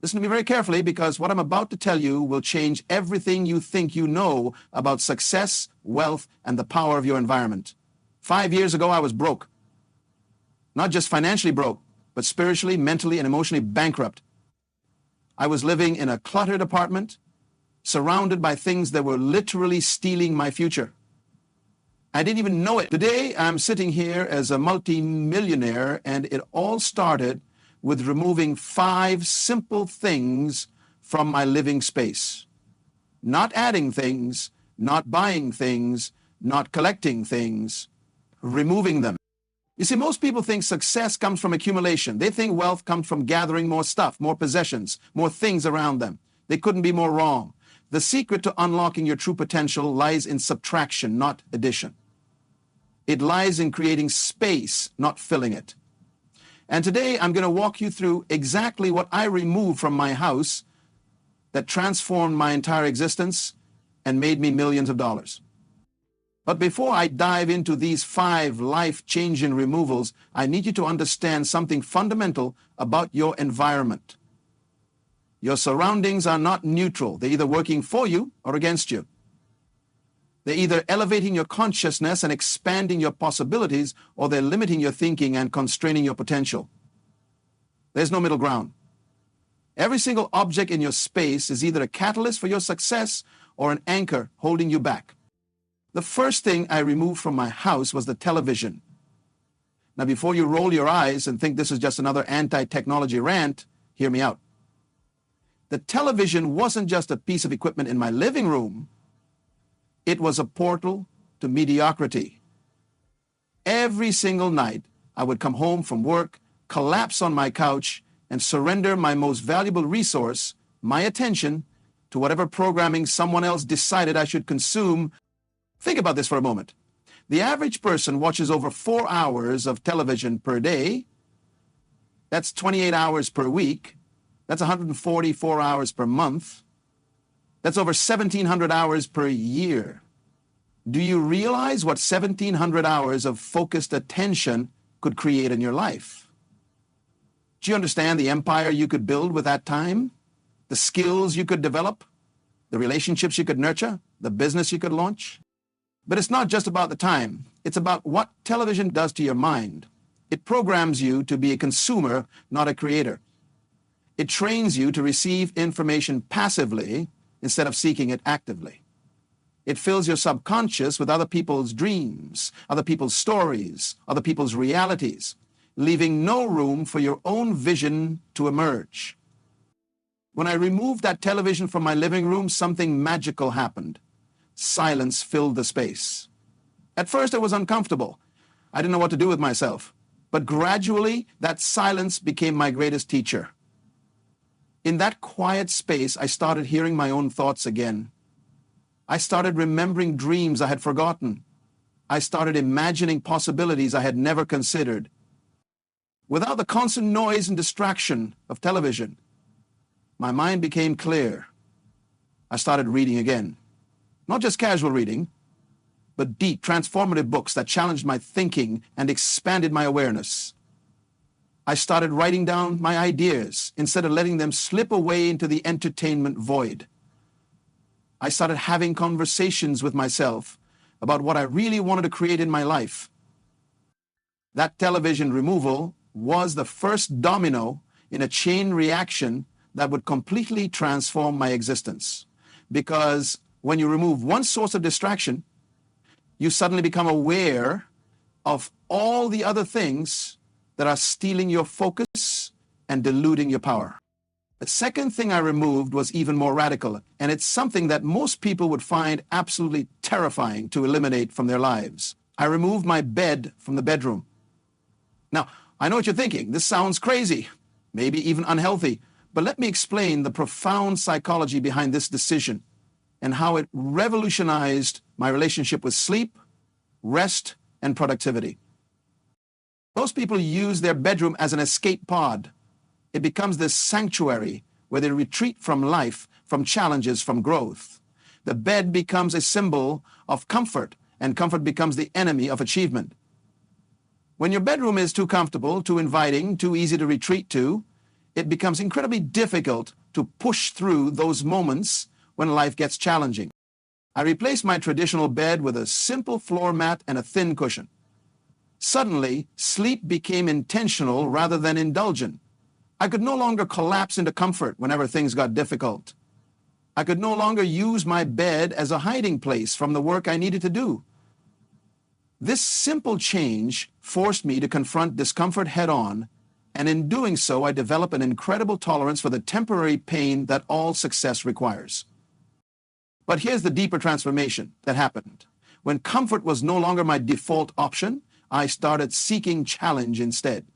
Listen to me very carefully, because what I'm about to tell you will change everything you think you know about success, wealth, and the power of your environment. 5 years ago, I was broke. Not just financially broke, but spiritually, mentally, and emotionally bankrupt. I was living in a cluttered apartment, surrounded by things that were literally stealing my future. I didn't even know it. Today, I'm sitting here as a multi-millionaire, and it all started with removing 5 simple things from my living space. Not adding things, not buying things, not collecting things, removing them. You see, most people think success comes from accumulation. They think wealth comes from gathering more stuff, more possessions, more things around them. They couldn't be more wrong. The secret to unlocking your true potential lies in subtraction, not addition. It lies in creating space, not filling it. And today I'm going to walk you through exactly what I removed from my house that transformed my entire existence and made me millions of dollars. But before I dive into these 5 life-changing removals, I need you to understand something fundamental about your environment. Your surroundings are not neutral. They're either working for you or against you. They're either elevating your consciousness and expanding your possibilities, or they're limiting your thinking and constraining your potential. There's no middle ground. Every single object in your space is either a catalyst for your success or an anchor holding you back. The first thing I removed from my house was the television. Now, before you roll your eyes and think this is just another anti-technology rant, hear me out. The television wasn't just a piece of equipment in my living room. It was a portal to mediocrity. Every single night, I would come home from work, collapse on my couch, and surrender my most valuable resource, my attention, to whatever programming someone else decided I should consume. Think about this for a moment. The average person watches over 4 hours of television per day. That's 28 hours per week. That's 144 hours per month. That's over 1,700 hours per year. Do you realize what 1,700 hours of focused attention could create in your life? Do you understand the empire you could build with that time? The skills you could develop? The relationships you could nurture? The business you could launch? But it's not just about the time. It's about what television does to your mind. It programs you to be a consumer, not a creator. It trains you to receive information passively instead of seeking it actively. It fills your subconscious with other people's dreams, other people's stories, other people's realities, leaving no room for your own vision to emerge. When I removed that television from my living room, something magical happened. Silence filled the space. At first, it was uncomfortable. I didn't know what to do with myself. But gradually, that silence became my greatest teacher. In that quiet space, I started hearing my own thoughts again. I started remembering dreams I had forgotten. I started imagining possibilities I had never considered. Without the constant noise and distraction of television, my mind became clear. I started reading again. Not just casual reading, but deep, transformative books that challenged my thinking and expanded my awareness. I started writing down my ideas instead of letting them slip away into the entertainment void. I started having conversations with myself about what I really wanted to create in my life. That television removal was the first domino in a chain reaction that would completely transform my existence. Because when you remove one source of distraction, you suddenly become aware of all the other things that are stealing your focus and diluting your power. The second thing I removed was even more radical, and it's something that most people would find absolutely terrifying to eliminate from their lives. I removed my bed from the bedroom. Now, I know what you're thinking. This sounds crazy, maybe even unhealthy, but let me explain the profound psychology behind this decision and how it revolutionized my relationship with sleep, rest, and productivity. Most people use their bedroom as an escape pod. It becomes this sanctuary where they retreat from life, from challenges, from growth. The bed becomes a symbol of comfort, and comfort becomes the enemy of achievement. When your bedroom is too comfortable, too inviting, too easy to retreat to, it becomes incredibly difficult to push through those moments when life gets challenging. I replaced my traditional bed with a simple floor mat and a thin cushion. Suddenly, sleep became intentional rather than indulgent. I could no longer collapse into comfort whenever things got difficult. I could no longer use my bed as a hiding place from the work I needed to do. This simple change forced me to confront discomfort head-on, and in doing so, I developed an incredible tolerance for the temporary pain that all success requires. But here's the deeper transformation that happened. When comfort was no longer my default option, I started seeking challenge instead.